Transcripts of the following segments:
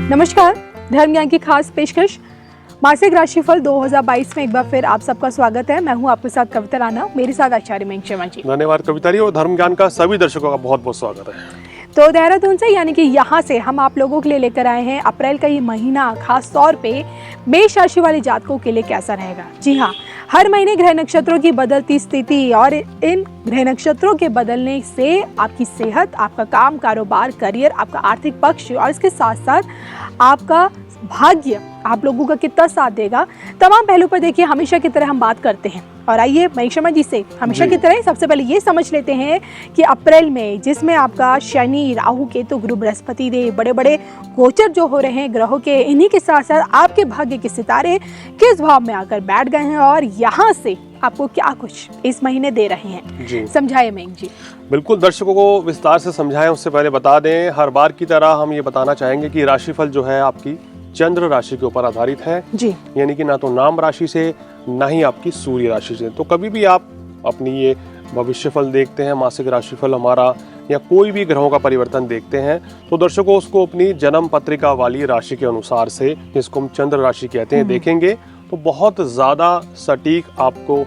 नमस्कार, धर्म ज्ञान की खास पेशकश मासिक राशिफल 2022 में एक बार फिर आप सबका स्वागत है। मैं हूं आपके साथ कविता राणा, मेरे साथ आचार्य मयंक शर्मा जी। धन्यवाद कविता जी, और धर्म ज्ञान का सभी दर्शकों का बहुत बहुत स्वागत है। तो देहरादून से यानी कि यहाँ से हम आप लोगों के लिए लेकर आए हैं अप्रैल का ये महीना खास तौर पे मेष राशि वाले जातकों के लिए कैसा रहेगा। जी हाँ, हर महीने ग्रह नक्षत्रों की बदलती स्थिति और इन ग्रह नक्षत्रों के बदलने से आपकी सेहत, आपका काम, कारोबार, करियर, आपका आर्थिक पक्ष और इसके साथ साथ आपका भाग्य आप लोगों का कितना साथ देगा, तमाम पहलू पर देखिए हमेशा की तरह हम बात करते हैं। और आइए मयंक शर्मा जी से हमेशा की तरह सबसे पहले ये समझ लेते हैं कि अप्रैल में जिसमें आपका शनि, राहु, केतु, गुरु, बृहस्पति देव बड़े बड़े गोचर जो हो रहे हैं ग्रहों के, इन्हीं के साथ साथ आपके भाग्य के सितारे किस भाव में आकर बैठ गए हैं और यहाँ से आपको क्या कुछ इस महीने दे रहे हैं, समझाइए मयंक जी। बिल्कुल, दर्शकों को विस्तार से समझाएं उससे पहले बता दें, हर बार की तरह हम ये बताना चाहेंगे कि राशिफल जो है आपकी चंद्र राशि के ऊपर आधारित है जी, यानी कि ना तो नाम राशि से ना ही आपकी सूर्य राशि से। तो कभी भी आप अपनी ये भविष्यफल देखते हैं, मासिक राशिफल हमारा, या कोई भी ग्रहों का परिवर्तन देखते हैं, तो दर्शकों उसको अपनी जन्म पत्रिका वाली राशि के अनुसार से, जिसको हम चंद्र राशि कहते हैं, देखेंगे तो बहुत ज़्यादा सटीक आपको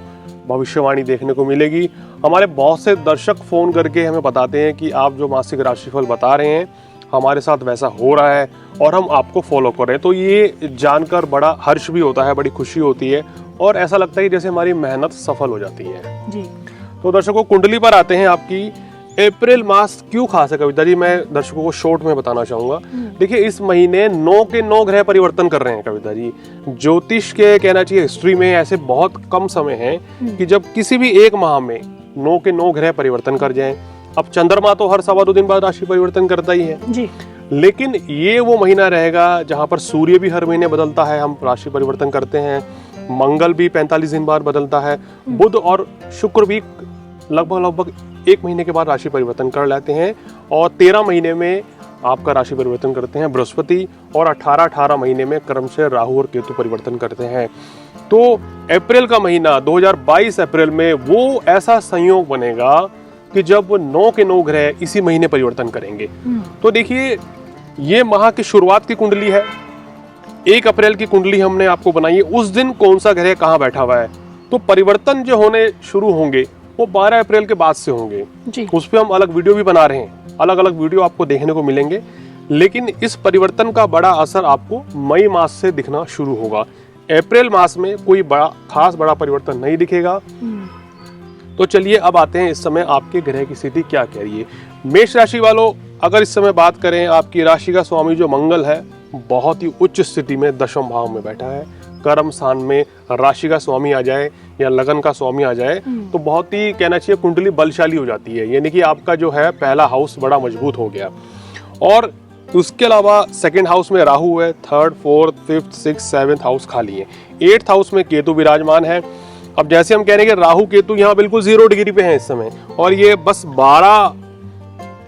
भविष्यवाणी देखने को मिलेगी। हमारे बहुत से दर्शक फ़ोन करके हमें बताते हैं कि आप जो मासिक राशिफल बता रहे हैं हमारे साथ वैसा हो रहा है और हम आपको फॉलो कर रहे हैं। तो ये जानकर बड़ा हर्ष भी होता है, बड़ी खुशी होती है और ऐसा लगता है जैसे हमारी मेहनत सफल हो जाती है जी। तो दर्शकों, कुंडली पर आते हैं। आपकी अप्रैल मास क्यों खास है कविता जी, मैं दर्शकों को शॉर्ट में बताना चाहूंगा। देखिए, इस महीने 9 के 9 ग्रह परिवर्तन कर रहे हैं कविता जी। ज्योतिष के कहना चाहिए हिस्ट्री में ऐसे बहुत कम समय है कि जब किसी भी एक माह में 9 के 9 ग्रह परिवर्तन कर जाएं। अब चंद्रमा तो हर 2.25 दिन बाद राशि परिवर्तन करता ही है जी, लेकिन ये वो महीना रहेगा जहां पर सूर्य भी हर महीने बदलता है, हम राशि परिवर्तन करते हैं। मंगल भी 45 दिन बाद बदलता है। बुध और शुक्र भी लगभग 1 महीने के बाद राशि परिवर्तन कर लेते हैं और 13 महीने में आपका राशि परिवर्तन करते हैं बृहस्पति, और 18 महीने में क्रम से राहु और केतु परिवर्तन करते हैं। तो अप्रैल का महीना 2022 अप्रैल में वो ऐसा संयोग बनेगा कि जब 9 के 9 ग्रह इसी महीने परिवर्तन करेंगे। तो देखिए, ये माह की शुरुआत की कुंडली है। 1 अप्रैल की कुंडली हमने आपको बनाई है। उस दिन कौन सा ग्रह कहाँ बैठा हुआ है, तो परिवर्तन जो होने शुरू होंगे वो 12 अप्रैल के बाद से होंगे जी। उस पर हम अलग वीडियो भी बना रहे हैं, अलग अलग वीडियो आपको देखने को मिलेंगे। लेकिन इस परिवर्तन का बड़ा असर आपको मई मास से दिखना शुरू होगा। अप्रैल मास में कोई बड़ा परिवर्तन नहीं दिखेगा। तो चलिए अब आते हैं इस समय आपके ग्रह की स्थिति क्या कह रही है। मेष राशि वालों, अगर इस समय बात करें, आपकी राशि का स्वामी जो मंगल है बहुत ही उच्च स्थिति में दशम भाव में बैठा है। कर्म स्थान में राशि का स्वामी आ जाए या लगन का स्वामी आ जाए तो बहुत ही कहना चाहिए कुंडली बलशाली हो जाती है, यानी कि आपका जो है पहला हाउस बड़ा मजबूत हो गया। और उसके अलावा सेकंड हाउस में राहु है, 3rd, 4th, 5th, 6th, 7th house खाली है। 8th हाउस में केतु विराजमान है। अब जैसे हम कह रहे हैं कि राहु केतु यहाँ बिल्कुल 0 डिग्री पे हैं इस समय, और ये बस 12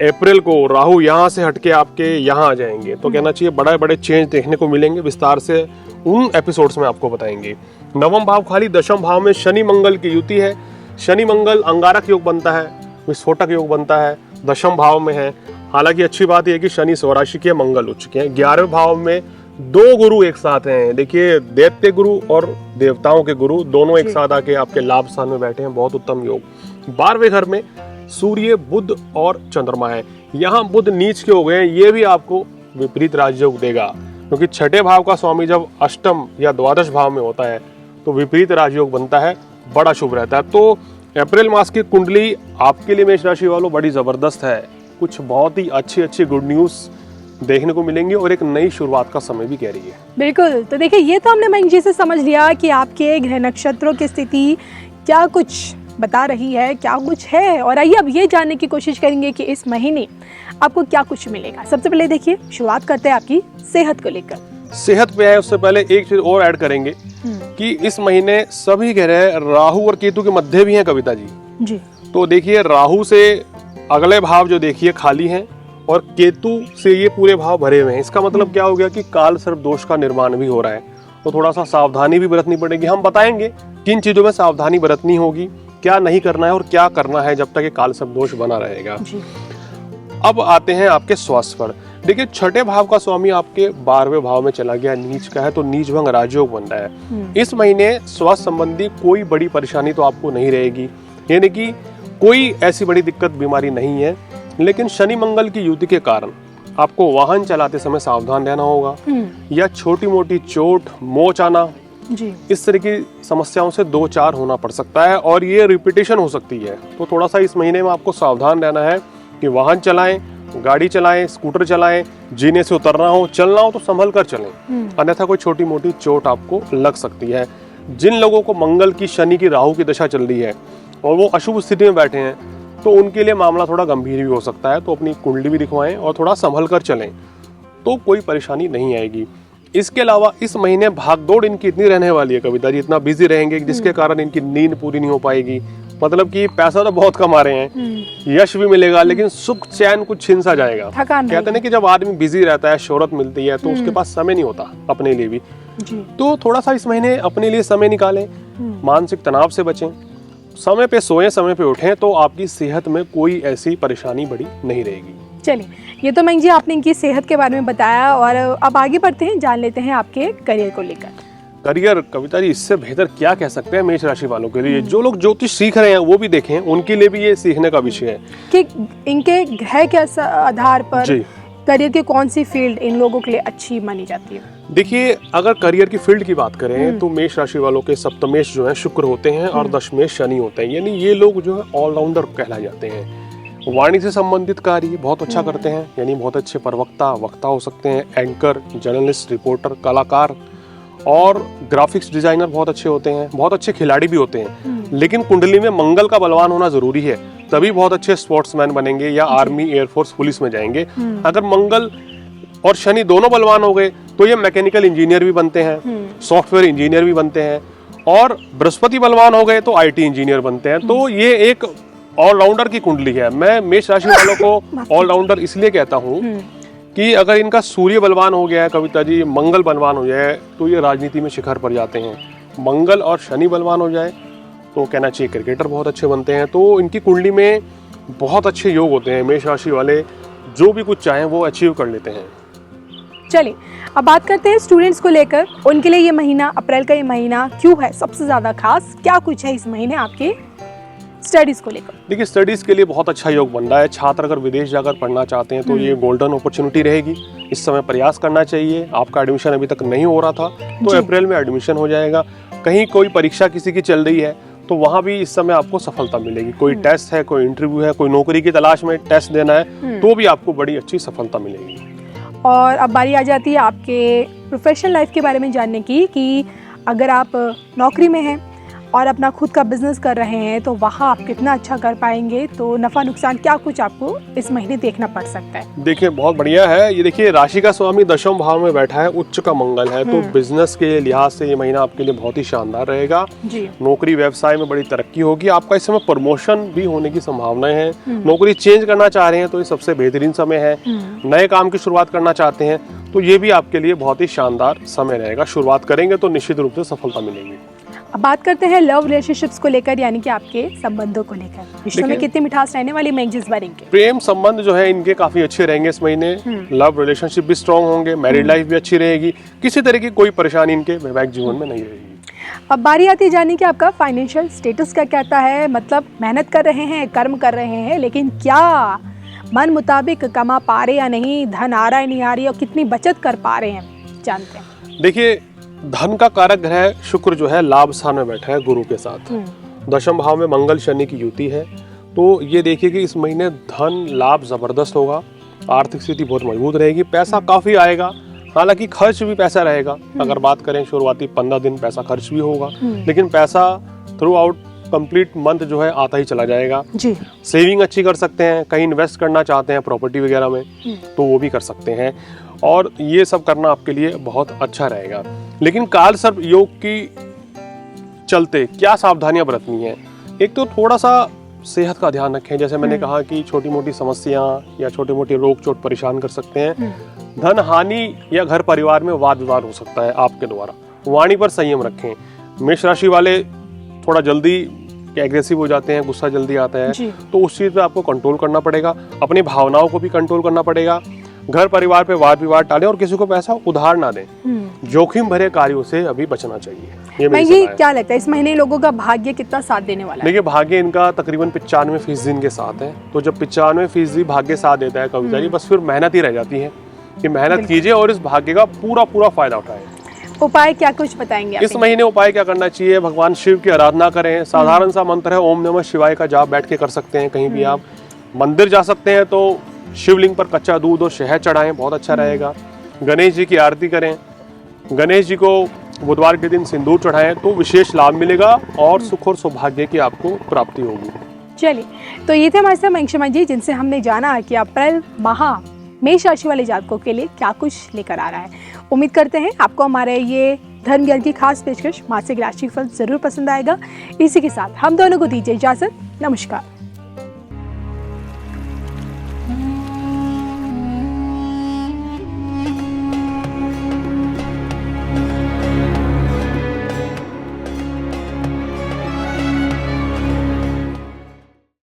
अप्रैल को राहु यहाँ से हटके आपके यहाँ आ जाएंगे। तो कहना चाहिए बड़े बड़े चेंज देखने को मिलेंगे, विस्तार से उन एपिसोड्स में आपको बताएंगे। नवम भाव खाली, दशम भाव में शनि मंगल की युति है। शनि मंगल अंगारक योग बनता है, विस्फोटक योग बनता है, दशम भाव में है। हालांकि अच्छी बात यह है कि शनि स्वराशि के, मंगल उच्च के हैं। 11वें भाव में 2 गुरु एक साथ हैं। देखिए, दैत्य गुरु और देवताओं के गुरु दोनों एक साथ आके आपके लाभ स्थान में बैठे हैं, बहुत उत्तम योग। 12वें घर में सूर्य, बुध और चंद्रमा है। यहाँ बुध नीच के हो गए हैं, ये भी आपको विपरीत राजयोग देगा, क्योंकि 6ठे भाव का स्वामी जब अष्टम या द्वादश भाव में होता है तो विपरीत राजयोग बनता है, बड़ा शुभ रहता है। तो अप्रैल मास की कुंडली आपके लिए मेष राशि वालों बड़ी जबरदस्त है। कुछ बहुत ही अच्छी गुड न्यूज देखने को मिलेंगे और एक नई शुरुआत का समय भी कह रही है। बिल्कुल, तो देखिए, ये तो हमने मयंक जी से समझ लिया कि आपके ग्रह नक्षत्रों की स्थिति क्या कुछ बता रही है, क्या कुछ है। और आइए अब ये जानने की कोशिश करेंगे कि इस महीने आपको क्या कुछ मिलेगा। सबसे पहले देखिए, शुरुआत करते हैं आपकी सेहत को लेकर। सेहत पे है, उससे पहले एक चीज और ऐड करेंगे कि इस महीने सभी ग्रह राहु और केतु के मध्य भी हैं कविता जी। तो देखिए, राहु से अगले भाव जो देखिए खाली हैं और केतु से ये पूरे भाव भरे हुए हैं। इसका मतलब क्या हो गया कि काल सर्प दोष का निर्माण भी हो रहा है, तो थोड़ा सा सावधानी भी बरतनी पड़ेगी। हम बताएंगे किन चीजों में सावधानी बरतनी होगी, क्या नहीं करना है और क्या करना है जब तक ये काल सर्प दोष बना रहेगा। अब आते हैं आपके स्वास्थ्य पर। देखिए छठे भाव का स्वामी आपके 12वें भाव में चला गया, नीच का है, तो नीच भंग राजयोग बन रहा है। इस महीने स्वास्थ्य संबंधी कोई बड़ी परेशानी तो आपको नहीं रहेगी, यानी कि कोई ऐसी बड़ी दिक्कत बीमारी नहीं है। लेकिन शनि मंगल की युति के कारण आपको वाहन चलाते समय सावधान रहना होगा, या छोटी मोटी चोट मोच आना जी। इस तरह की समस्याओं से 2-4 होना पड़ सकता है और ये रिपीटेशन हो सकती है। तो थोड़ा सा इस महीने में आपको सावधान रहना है कि वाहन चलाएं, गाड़ी चलाएं, स्कूटर चलाएं, जीने से उतरना हो, चलना हो तो संभल कर चलें, अन्यथा कोई छोटी मोटी चोट आपको लग सकती है। जिन लोगों को मंगल की, शनि की, राहु की दशा चल रही है और वो अशुभ स्थिति में बैठे हैं, तो उनके लिए मामला थोड़ा गंभीर भी हो सकता है। तो अपनी कुंडली भी दिखवाएं और थोड़ा संभल कर चलें, तो कोई परेशानी नहीं आएगी। इसके अलावा इस महीने भागदौड़ इनकी इतनी रहने वाली है कविता जी, इतना बिजी रहेंगे जिसके कारण इनकी नींद पूरी नहीं हो पाएगी। मतलब कि पैसा तो बहुत कमा रहे हैं, यश भी मिलेगा, लेकिन सुख चैन कुछ छिन सा जाएगा। कहते हैं ना कि जब आदमी बिजी रहता है, शोहरत मिलती है, तो उसके पास समय नहीं होता अपने लिए भी जी। तो थोड़ा सा इस महीने अपने लिए समय निकालें, मानसिक तनाव से बचें, समय पे सोएं, समय पे उठें, तो आपकी सेहत में कोई ऐसी परेशानी बड़ी नहीं रहेगी। चलिए, ये तो मयंक जी आपने इनकी सेहत के बारे में बताया, और अब आगे बढ़ते हैं, जान लेते हैं आपके करियर को लेकर। करियर कविता जी, इससे बेहतर क्या कह सकते हैं मेष राशि वालों के लिए। जो लोग ज्योतिष सीख रहे हैं वो भी देखें, उनके लिए भी ये सीखने का विषय है कि इनके ग्रह के आधार पर जी करियर की कौन सी फील्ड इन लोगों के लिए अच्छी मानी जाती है। देखिए, अगर करियर की फील्ड की बात करें तो मेष राशि वालों के सप्तमेश जो है शुक्र होते हैं और दशमेश शनि होते हैं, यानी ये लोग जो है ऑलराउंडर कहलाए जाते हैं। वाणी से संबंधित कार्य बहुत अच्छा करते हैं, यानी बहुत अच्छे वक्ता हो सकते हैं, एंकर, जर्नलिस्ट, रिपोर्टर, कलाकार और ग्राफिक्स डिजाइनर बहुत अच्छे होते हैं, बहुत अच्छे खिलाड़ी भी होते हैं। लेकिन कुंडली में मंगल का बलवान होना जरूरी है, तभी बहुत अच्छे स्पोर्ट्समैन बनेंगे या आर्मी, एयरफोर्स, पुलिस में जाएंगे। अगर मंगल और शनि दोनों बलवान हो गए तो ये मैकेनिकल इंजीनियर भी बनते हैं, सॉफ्टवेयर इंजीनियर भी बनते हैं, और बृहस्पति बलवान हो गए तो आईटी इंजीनियर बनते हैं। तो ये एक ऑलराउंडर की कुंडली है। मैं मेष राशि वालों को ऑलराउंडर इसलिए कहता हूँ कि अगर इनका सूर्य बलवान हो गया है कविता जी, मंगल बलवान हो जाए, तो ये राजनीति में शिखर पर जाते हैं। मंगल और शनि बलवान हो जाए तो कहना चाहिए क्रिकेटर बहुत अच्छे बनते हैं। तो इनकी कुंडली में बहुत अच्छे योग होते हैं। मेष राशि वाले जो भी कुछ चाहें वो अचीव कर लेते हैं। चलिए, अब बात करते हैं स्टूडेंट्स को लेकर। उनके लिए ये महीना, अप्रैल का ये महीना क्यों है सबसे ज्यादा खास, क्या कुछ है इस महीने आपके स्टडीज को लेकर? देखिए, स्टडीज के लिए बहुत अच्छा योग बन रहा है। छात्र अगर विदेश जाकर पढ़ना चाहते हैं तो ये गोल्डन अपॉर्चुनिटी रहेगी। इस समय प्रयास करना चाहिए। आपका एडमिशन अभी तक नहीं हो रहा था तो अप्रैल में एडमिशन हो जाएगा। कहीं कोई परीक्षा किसी की चल रही है तो वहाँ भी इस समय आपको सफलता मिलेगी। कोई टेस्ट है, कोई इंटरव्यू है, कोई नौकरी की तलाश में टेस्ट देना है, तो भी आपको बड़ी अच्छी सफलता मिलेगी। और अब बारी आ जाती है आपके प्रोफेशनल लाइफ के बारे में जानने की, कि अगर आप नौकरी में हैं और अपना खुद का बिजनेस कर रहे हैं तो वहाँ आप कितना अच्छा कर पाएंगे, तो नफा नुकसान क्या कुछ आपको इस महीने देखना पड़ सकता है? देखिए, बहुत बढ़िया है। ये देखिए, राशि का स्वामी दशम भाव में बैठा है, उच्च का मंगल है, तो बिजनेस के लिहाज से ये महीना आपके लिए बहुत ही शानदार रहेगा जी। नौकरी व्यवसाय में बड़ी तरक्की होगी। आपका इस समय प्रमोशन भी होने की संभावनाएं हैं। नौकरी चेंज करना चाह रहे हैं तो ये सबसे बेहतरीन समय है। नए काम की शुरुआत करना चाहते हैं तो ये भी आपके लिए बहुत ही शानदार समय रहेगा। शुरुआत करेंगे तो निश्चित रूप से सफलता मिलेगी। अब बात करते हैं लव रिलेशनशिप्स को लेकर, यानी कि आपके संबंधों को लेकर। रिश्तों में कितनी मिठास रहने वाली मयंक जी इस बार इनके? प्रेम संबंध जो है इनके काफी अच्छे रहेंगे इस महीने। लव रिलेशनशिप भी स्ट्रांग होंगे, मैरिड लाइफ भी अच्छी रहेगी, किसी तरह की कोई परेशानी इनके वैवाहिक जीवन में नहीं रहेगी। अब बारी आती है जानने की आपका फाइनेंशियल स्टेटस क्या कहता है। मतलब मेहनत कर रहे हैं, कर्म कर रहे हैं, लेकिन क्या मन मुताबिक कमा पा रहे या नहीं, धन आ रहा है नहीं आ रही, और कितनी बचत कर पा रहे हैं, जानते हैं। देखिए, धन का कारक ग्रह शुक्र जो है लाभ स्थान में बैठा है गुरु के साथ। दशम भाव में मंगल शनि की युति है, तो ये देखिए कि इस महीने धन लाभ जबरदस्त होगा। आर्थिक स्थिति बहुत मजबूत रहेगी, पैसा काफी आएगा। हालांकि खर्च भी पैसा रहेगा। अगर बात करें शुरुआती 15 दिन पैसा खर्च भी होगा, लेकिन पैसा थ्रू आउट कंप्लीट मंथ जो है आता ही चला जाएगा जी। सेविंग अच्छी कर सकते हैं, कहीं इन्वेस्ट करना चाहते हैं प्रॉपर्टी वगैरह में तो वो भी कर सकते हैं, और ये सब करना आपके लिए बहुत अच्छा रहेगा। लेकिन काल सर्प योग की चलते क्या सावधानियां बरतनी है? एक तो थोड़ा सा सेहत का ध्यान रखें। जैसे मैंने कहा कि छोटी मोटी समस्याएं या छोटी मोटी रोग चोट परेशान कर सकते हैं। धन हानि या घर परिवार में वाद विवाद हो सकता है आपके द्वारा। वाणी पर संयम रखें। मेष राशि वाले थोड़ा जल्दी एग्रेसिव हो जाते हैं, गुस्सा जल्दी आता है, तो उस चीज पे आपको कंट्रोल करना पड़ेगा। अपनी भावनाओं को भी कंट्रोल करना पड़ेगा। घर परिवार पे वाद विवाद टालें और किसी को पैसा उधार ना दें। जोखिम भरे कार्यों से अभी बचना चाहिए। ये मेरी ये सलाह है। क्या लगता है इस महीने लोगों का भाग्य कितना साथ देने वाला है? देखिए, भाग्य इनका तकरीबन 95% इनके साथ है। तो जब 95% भाग्य साथ देता है कविता जी, बस फिर मेहनत ही रह जाती है कि मेहनत कीजिए और इस भाग्य का पूरा फायदा उठाएं। उपाय क्या कुछ बताएंगे आप? इस महीने उपाय क्या करना चाहिए? भगवान शिव की आराधना करें। साधारण सा मंत्र है ओम नमः शिवाय का जाप बैठ के कर सकते हैं। कहीं भी आप मंदिर जा सकते हैं तो शिवलिंग पर कच्चा दूध और शहद चढ़ाएं, बहुत अच्छा रहेगा। गणेश जी की आरती करें। गणेश जी को बुधवार के दिन सिंदूर चढ़ाएं तो विशेष लाभ मिलेगा और सुख और सौभाग्य की आपको प्राप्ति होगी। चलिए, तो ये थे हमारे साथ महिमा जी, जिनसे हमने जाना कि अप्रैल माह मेष राशि वाले जातकों के लिए क्या कुछ लेकर आ रहा है। उम्मीद करते हैं आपको हमारे ये धर्म ज्ञान की खास पेशकश मासिक राशिफल जरूर पसंद आएगा। इसी के साथ हम दोनों को दीजिए इजाजत। नमस्कार।